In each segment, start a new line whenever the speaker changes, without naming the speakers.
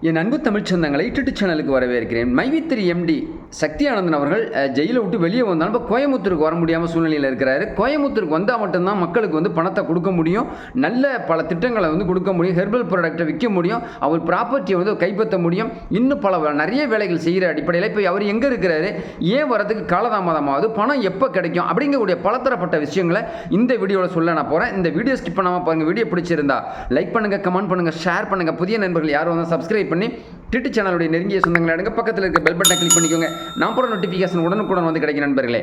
என் அன்பு தமிழ் சொந்தங்களை யூடியூப் சேனலுக்கு வரவேற்கிறேன். மைவித்திரி எம்டி சக்தி ஆனந்தன் அவர்கள் ஜெயிலை விட்டு வெளியே வந்தாலும் இப்போ கோயம்புத்தூருக்கு வர முடியாமல் சூழ்நிலையில் இருக்கிறாரு. கோயம்புத்தூருக்கு வந்தால் மட்டும்தான் மக்களுக்கு பணத்தை கொடுக்க முடியும், நல்ல பல திட்டங்களை கொடுக்க முடியும், ஹெர்பல் ப்ராடக்டை விற்க முடியும், அவர் ப்ராப்பர்ட்டியை கைப்பற்ற முடியும், இன்னும் நிறைய வேலைகள் செய்கிற அடிப்படையில் இப்போ அவர் எங்கே இருக்கிறாரு, ஏன் வரதுக்கு காலதாமதமாகுது, பணம் எப்போ கிடைக்கும் அப்படிங்கக்கூடிய பலதரப்பட்ட விஷயங்களை இந்த வீடியோவில் சொல்ல நான் போகிறேன். இந்த வீடியோ ஸ்கிப் பண்ணாமல் பாருங்கள். வீடியோ பிடிச்சிருந்தா லைக் பண்ணுங்கள், கமெண்ட் பண்ணுங்கள், ஷேர் பண்ணுங்கள். புதிய நண்பர்கள் யாரும் சப்ஸ்கிரைப் பண்ணி யூடியூப் சேனலுடைய நெருங்கிய சொந்தங்களை எடுங்க. பக்கத்தில் இருக்க பெல் பட்டனை கிளிக் பண்ணிக்கோங்க. நான் போகிற நோட்டிஃபிகேஷன் உடனுக்குடன் கிடைக்கும். நண்பர்களே,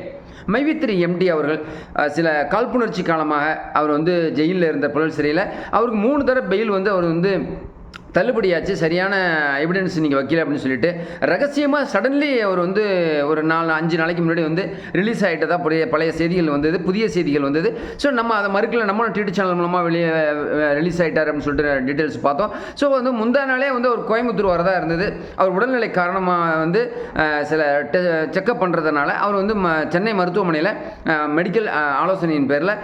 மைவித்திரி எம்டி அவர்கள் சில காழ்ப்புணர்ச்சி காலமாக அவர் ஜெயிலில் இருந்த புழல் சிறையில் அவருக்கு 3 தடவை பெயில் அவர் தள்ளுபடியாச்சு, சரியான எவிடன்ஸ் நீங்கள் வைக்கல அப்படின்னு சொல்லிட்டு ரகசியமாக சடன்லி அவர் ஒரு 4-5 நாளைக்கு முன்னாடி ரிலீஸ் ஆகிட்டதா பழைய செய்திகள் வந்தது, புதிய செய்திகள் வந்தது. ஸோ நம்ம அதை மறுக்கல, நம்ம யூடியூப் சேனல் மூலமாக வெளியே ரிலீஸ் ஆகிட்டார் அப்படின்னு சொல்லிட்டு டீட்டெயில்ஸ் பார்த்தோம். ஸோ முந்தா நாளே அவர் கோயம்புத்தூர் வரதா இருந்தது. அவர் உடல்நிலை காரணமாக சில செக்கப் பண்ணுறதுனால அவர் சென்னை மருத்துவமனையில் மெடிக்கல் ஆலோசனையின் பேரில்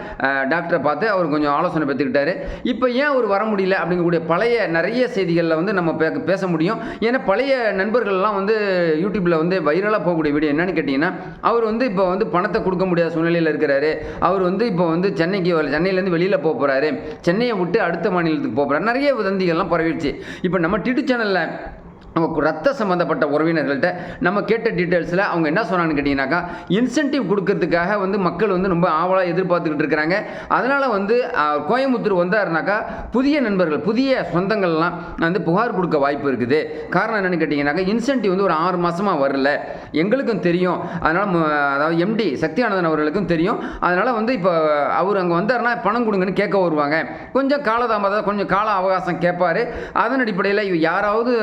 டாக்டரை பார்த்து அவர் கொஞ்சம் ஆலோசனை பெற்றுக்கிட்டாரு. இப்போ ஏன் அவர் வர முடியல அப்படிங்கக்கூடிய பழைய நிறைய செய்திகளில் நம்ம பேச முடியும். ஏன்னா பழைய நண்பர்கள்லாம் யூடியூப்பில் வைரலாக போகக்கூடிய வீடியோ என்னன்னு கேட்டிங்கன்னா, அவர் இப்போ பணத்தை கொடுக்க முடியாத சூழ்நிலையில் இருக்கிறாரு. அவர் இப்போ சென்னையிலேருந்து வெளியில் போக போகிறாரு, சென்னையை விட்டு அடுத்த மாநிலத்துக்கு போக போகிறாரு, நிறைய வதந்திகள்லாம் பரவிடுச்சு. இப்போ நம்ம யூடியூப் சேனலில் நம்ம ரத்த சம்மந்தப்பட்ட உறவினர்கள்ட்ட நம்ம கேட்ட டீட்டெயில்ஸில் அவங்க என்ன சொன்னான்னு கேட்டிங்கனாக்கா, இன்சென்டிவ் கொடுக்கறதுக்காக மக்கள் ரொம்ப ஆவலாக எதிர்பார்த்துக்கிட்டு இருக்கிறாங்க. அதனால் கோயம்புத்தூர் வந்தாருனாக்கா புதிய நண்பர்கள், புதிய சொந்தங்கள்லாம் புகார் கொடுக்க வாய்ப்பு இருக்குது. காரணம் என்னென்னு கேட்டிங்கனாக்கா, இன்சென்டிவ் ஒரு 6 மாதமாக வரல, எங்களுக்கும் தெரியும். அதனால் அதாவது எம்டி சக்தி ஆனந்தன் அவர்களுக்கும் தெரியும். அதனால் இப்போ அவர் அங்கே வந்தாருன்னா பணம் கொடுங்கன்னு கேட்க வருவாங்க. கொஞ்சம் காலதாமதம், கொஞ்சம் கால அவகாசம் கேட்பார். அதன் அடிப்படையில் யாராவது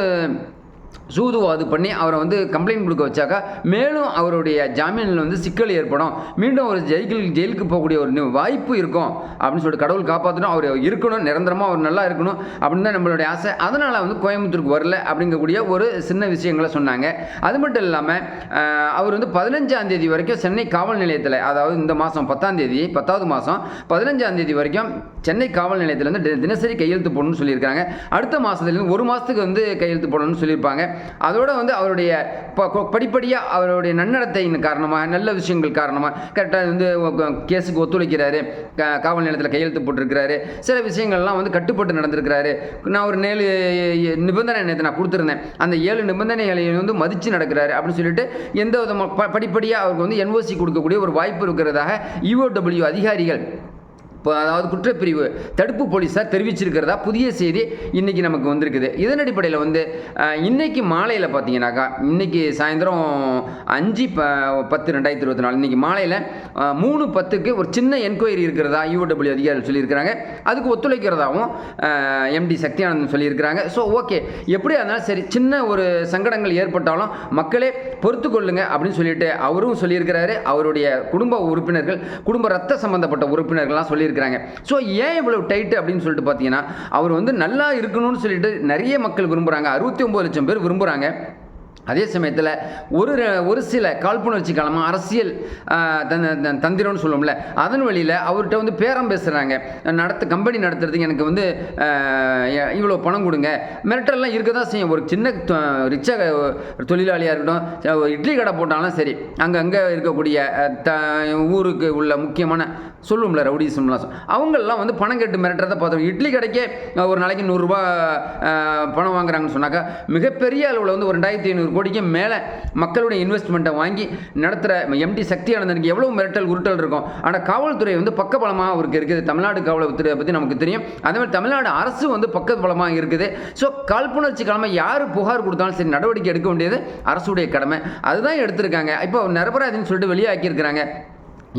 சூதுவாது பண்ணி அவரை கம்ப்ளைண்ட் கொடுக்க வச்சாக்கா மேலும் அவருடைய ஜாமீனில் சிக்கல் ஏற்படும், மீண்டும் ஒரு ஜெயிலுக்கு போகக்கூடிய ஒரு வாய்ப்பு இருக்கும் அப்படின்னு சொல்லிட்டு கடவுள் காப்பாற்றணும். அவர் இருக்கணும், நிரந்தரமாக அவர் நல்லா இருக்கணும் அப்படின்னு தான் நம்மளுடைய ஆசை. அதனால் கோயம்புத்தூருக்கு வரல அப்படிங்கக்கூடிய ஒரு சின்ன விஷயங்களை சொன்னாங்க. அது மட்டும் இல்லாமல் அவர் 15ஆம் தேதி வரைக்கும் சென்னை காவல் நிலையத்தில், அதாவது இந்த மாதம் 10ஆம் தேதி 10வது மாதம் 15ஆம் தேதி வரைக்கும் சென்னை காவல் நிலையத்தில் தினசரி கையெழுத்து போடணும்னு சொல்லியிருக்காங்க. அடுத்த மாதத்துலேருந்து 1 மாதத்துக்கு கையெழுத்து போடணும்னு சொல்லியிருப்பாங்க. அதோட அவருடைய படிப்படியாக அவருடைய நன்னடத்தையின் காரணமாக, நல்ல விஷயங்கள் காரணமாக கரெக்டாக கேஸுக்கு ஒத்துழைக்கிறாரு, காவல் நிலையத்தில் கையெழுத்து போட்டிருக்கிறாரு, சில விஷயங்கள்லாம் கட்டுப்பட்டு நடந்திருக்கிறாரு. நான் ஒரு 7 நிபந்தனை நேற்று நான் கொடுத்துருந்தேன், அந்த 7 நிபந்தனைகளை மதித்து நடக்கிறாரு அப்படின்னு சொல்லிட்டு எந்த விதமாக படிப்படியாக அவருக்கு என்ஓசி கொடுக்கக்கூடிய ஒரு வாய்ப்பு இருக்கிறதாக EOW அதிகாரிகள், அதாவது குற்றப்பிரிவு தடுப்பு போலீஸார் தெரிவிச்சிருக்கிறதா புதிய செய்தி இன்றைக்கி நமக்கு வந்திருக்குது. இதன் அடிப்படையில் இன்றைக்கி மாலையில் பார்த்தீங்கன்னாக்கா, இன்றைக்கி சாயந்தரம் 5/10/2024 இன்றைக்கி மாலையில் 3:10க்கு ஒரு சின்ன என்கொயரி இருக்கிறதா EOW அதிகாரிகள் சொல்லியிருக்கிறாங்க. அதுக்கு ஒத்துழைக்கிறதாகவும் எம்டி சக்தி ஆனந்தன் சொல்லியிருக்கிறாங்க. ஸோ ஓகே, எப்படியா இருந்தாலும் சரி, சின்ன ஒரு சங்கடங்கள் ஏற்பட்டாலும் மக்களே பொறுத்து கொள்ளுங்க அப்படின்னு சொல்லிட்டு அவரும் சொல்லியிருக்கிறாரு. அவருடைய குடும்ப உறுப்பினர்கள், குடும்ப ரத்த சம்பந்தப்பட்ட உறுப்பினர்கள்லாம் சொல்லியிருக்கிறாங்க. ஸோ ஏன் இவ்வளவு டைட் அப்படின்னு சொல்லிட்டு பார்த்தீங்கன்னா, அவர் நல்லா இருக்கணும்னு சொல்லிட்டு நிறைய மக்கள் விரும்புகிறாங்க, 69 லட்சம் பேர் விரும்புகிறாங்க. அதே சமயத்தில் ஒரு சில காழ்ப்புணர்ச்சி காலமாக அரசியல் தந்திரம்னு சொல்லுவோம்ல, அதன் வழியில் அவர்கிட்ட பேரம் பேசுகிறாங்க. கம்பெனி நடத்துறதுக்கு எனக்கு இவ்வளோ பணம் கொடுங்க, மிரட்டல்லாம் இருக்க தான் செய்யும். ஒரு சின்ன ரிச்சாக தொழிலாளியாக இருக்கட்டும், இட்லி கடை போட்டாலும் சரி, அங்கே இருக்கக்கூடிய ஊருக்கு உள்ள முக்கியமான சொல்லுவோம்ல ரவுடிசம்லாம், அவங்களெலாம் பணம் கேட்டு மிரட்டுறதை பார்த்தோம். இட்லி கடைக்கே ஒரு நாளைக்கு 100 ரூபா பணம் வாங்குறாங்கன்னு சொன்னாக்கா, மிகப்பெரிய அளவில் ஒரு 2500 கோடிக்கு மேலே மக்களுடைய இன்வெஸ்ட்மெண்ட்டை வாங்கி நடத்துகிற எம்டி சக்தி ஆனந்தனுக்கு எவ்வளோ மிரட்டல் உருட்டல் இருக்கும். ஆனால் காவல்துறை பக்கபலமாக அவருக்கு இருக்குது. தமிழ்நாடு காவல்துறையை பற்றி நமக்கு தெரியும். அதே மாதிரி தமிழ்நாடு அரசு பக்கபலமாக இருக்குது. ஸோ காழ்ப்புணர்ச்சி காலமாக யார் புகார் கொடுத்தாலும் சரி, நடவடிக்கை எடுக்க வேண்டியது அரசுடைய கடமை. அதுதான் எடுத்திருக்காங்க. இப்போ நிரபராதின்னு சொல்லிட்டு வெளியாக்கியிருக்கிறாங்க.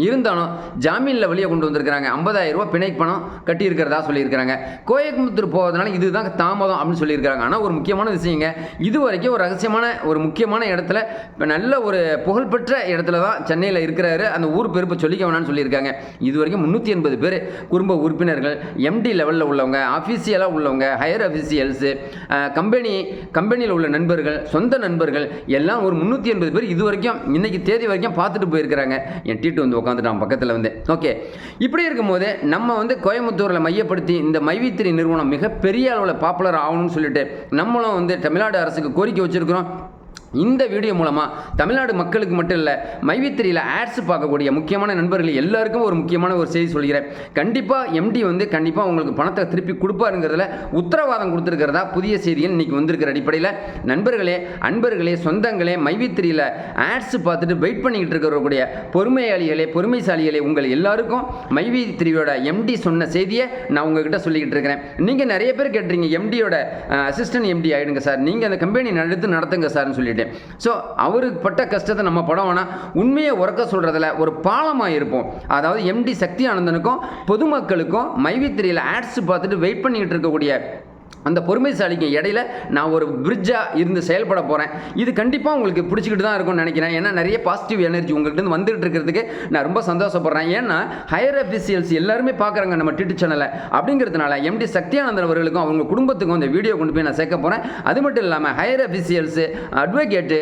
இருந்தாலும் ஜாமீனில் வெளியே கொண்டு வந்திருக்கிறாங்க. 50,000 ரூபா பிணை பணம் கட்டியிருக்கிறதா சொல்லியிருக்கிறாங்க. கோயம்புத்தூர் போவதனால இதுதான் தாமதம் அப்படின்னு சொல்லியிருக்கிறாங்க. ஆனால் ஒரு முக்கியமான விஷயங்க, இது வரைக்கும் ஒரு ரகசியமான ஒரு முக்கியமான இடத்துல, நல்ல ஒரு புகழ்பெற்ற இடத்துல தான் சென்னையில் இருக்கிறாரு. அந்த ஊர் பெருப்பை சொல்லிக்க வேணான்னு சொல்லியிருக்காங்க. இது வரைக்கும் 380 பேர் குடும்ப உறுப்பினர்கள், எம்டி லெவலில் உள்ளவங்க, ஆஃபீஷியலாக உள்ளவங்க, ஹையர் அஃபீஷியல்ஸு, கம்பெனியில் உள்ள நண்பர்கள், சொந்த நண்பர்கள் எல்லாம் ஒரு 380 பேர் இது வரைக்கும் இன்னைக்கு தேதி வரைக்கும் பார்த்துட்டு போயிருக்கிறாங்க. என் டீட்டு உட்காந்துட்டான் பக்கத்தில் வந்து. ஓகே, இப்படி இருக்கும்போது நம்ம வந்து கோயம்புத்தூரில் மையப்படுத்தி இந்த மைவி3 நிறுவனம் மிகப்பெரிய அளவில் பாப்புலர் ஆகணும்னு சொல்லிட்டு நம்மளும் வந்து தமிழ்நாடு அரசுக்கு கோரிக்கை வச்சுருக்கிறோம். இந்த வீடியோ மூலமாக தமிழ்நாடு மக்களுக்கு மட்டும் இல்லை, மைவி3யில் ஆட்ஸ் பார்க்கக்கூடிய முக்கியமான நண்பர்கள் எல்லாருக்கும் ஒரு முக்கியமான ஒரு செய்தி சொல்கிறேன். கண்டிப்பாக எம்டி வந்து கண்டிப்பாக உங்களுக்கு பணத்தை திருப்பி கொடுப்பாருங்கிறதுல உத்தரவாதம் கொடுத்துருக்கிறதா புதிய செய்திகள் இன்றைக்கி வந்திருக்கிற அடிப்படையில் நண்பர்களே, அன்பர்களே, சொந்தங்களே, மைவி3யில் ஆட்ஸ் பார்த்துட்டு வெயிட் பண்ணிக்கிட்டு இருக்கக்கூடிய பொறுமையாளிகளே, பொறுமைசாலிகளே, உங்கள் எல்லாருக்கும் மைவி3யோட எம்டி சொன்ன செய்தியை நான் உங்ககிட்ட சொல்லிக்கிட்டு இருக்கிறேன். நீங்கள் நிறைய பேர் கேட்டுறீங்க, எம்டியோட அசிஸ்டன்ட் எம்டி ஆகிடுங்க சார், நீங்கள் அந்த கம்பெனி நடத்துங்க சார்னு சொல்லிட்டு. ஸோ அவருக்கு பட்ட கஷ்டத்தை நம்ம படம் வேணால் உண்மையை உறக்க சொல்கிறதுல ஒரு பாலமாக இருப்போம். அதாவது எம்டி சக்தி ஆனந்தனுக்கும் பொதுமக்களுக்கும் மைவி3யில் ஆட்ஸ் பார்த்துட்டு வெயிட் பண்ணிக்கிட்டு இருக்கக்கூடிய அந்த பொறுமைசாலிக்கு இடையில நான் ஒரு பிரிட்ஜாக இருந்து செயல்பட போகிறேன். இது கண்டிப்பாக உங்களுக்கு பிடிச்சிக்கிட்டு தான் இருக்கும்னு நினைக்கிறேன். ஏன்னா நிறைய பாசிட்டிவ் எனர்ஜி உங்கள்கிட்ட வந்துகிட்டு இருக்கிறதுக்கு நான் ரொம்ப சந்தோஷப்படுறேன். ஏன்னா ஹையர் அஃபிஷியல்ஸ் எல்லாருமே பார்க்குறாங்க நம்ம டிடி சேனலை. அப்படிங்கிறதுனால எம்டி சக்தியானந்தன் அவர்களுக்கும் அவங்க குடும்பத்துக்கும் இந்த வீடியோ கொண்டு போய் நான் சேர்க்க போகிறேன். அது மட்டும் இல்லாமல் ஹையர் அஃபிஷியல்ஸு, அட்வொகேட்டு,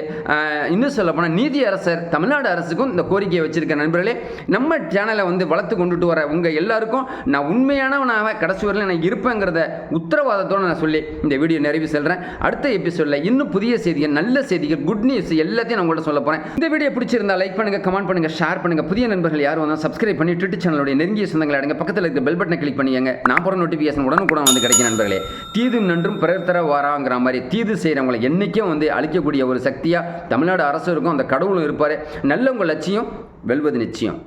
இன்னும் சொல்ல போனால் நீதி அரசர், தமிழ்நாடு அரசுக்கும் இந்த கோரிக்கையை வச்சிருக்க நண்பர்களே, நம்ம சேனலை வந்து வளர்த்து கொண்டுட்டு வர உங்கள் எல்லாருக்கும் நான் உண்மையானவனாக கடைசி வரையில் நான் இருப்பேங்கிறத உத்தரவாதத்தோடு நான் சொல்லி இந்த வீடியோ நிறைவு செல்றேன். அடுத்த எபிசோட்ல இன்னும் புதிய செய்திகள், நல்ல செய்திகள், குட் நியூஸ் எல்லாத்தையும் நான் உங்கள்கிட்ட சொல்ல போறேன். இந்த வீடியோ பிடிச்சிருந்தா லைக் பண்ணுங்க, கமெண்ட் பண்ணுங்க, ஷேர் பண்ணுங்க. புதிய நண்பர்கள் யாரும் வந்தால் சப்ஸ்கிரைப் பண்ணி ட்விட்டர் சேனலுடைய நெருங்கிய சொந்தங்களை அடங்க பக்கத்தில் இருக்க பெல் பட்டனை கிளிக் பண்ணிங்க. நான் போகிற நோட்டிஃபிகேஷன் உடனுக்குடன் வந்து கிடைக்கும் நண்பர்களே. தீதும் நன்றும் பிறர் தர வாராங்கிற மாதிரி தீது செய்கிறவங்களை என்றைக்கும் வந்து அழிக்கக்கூடிய ஒரு சக்தியாக தமிழ்நாடு அரசு இருக்கும், அந்த கடவுளும் இருப்பார். நல்ல உங்கள் லட்சியம் வெல்வது நிச்சயம்.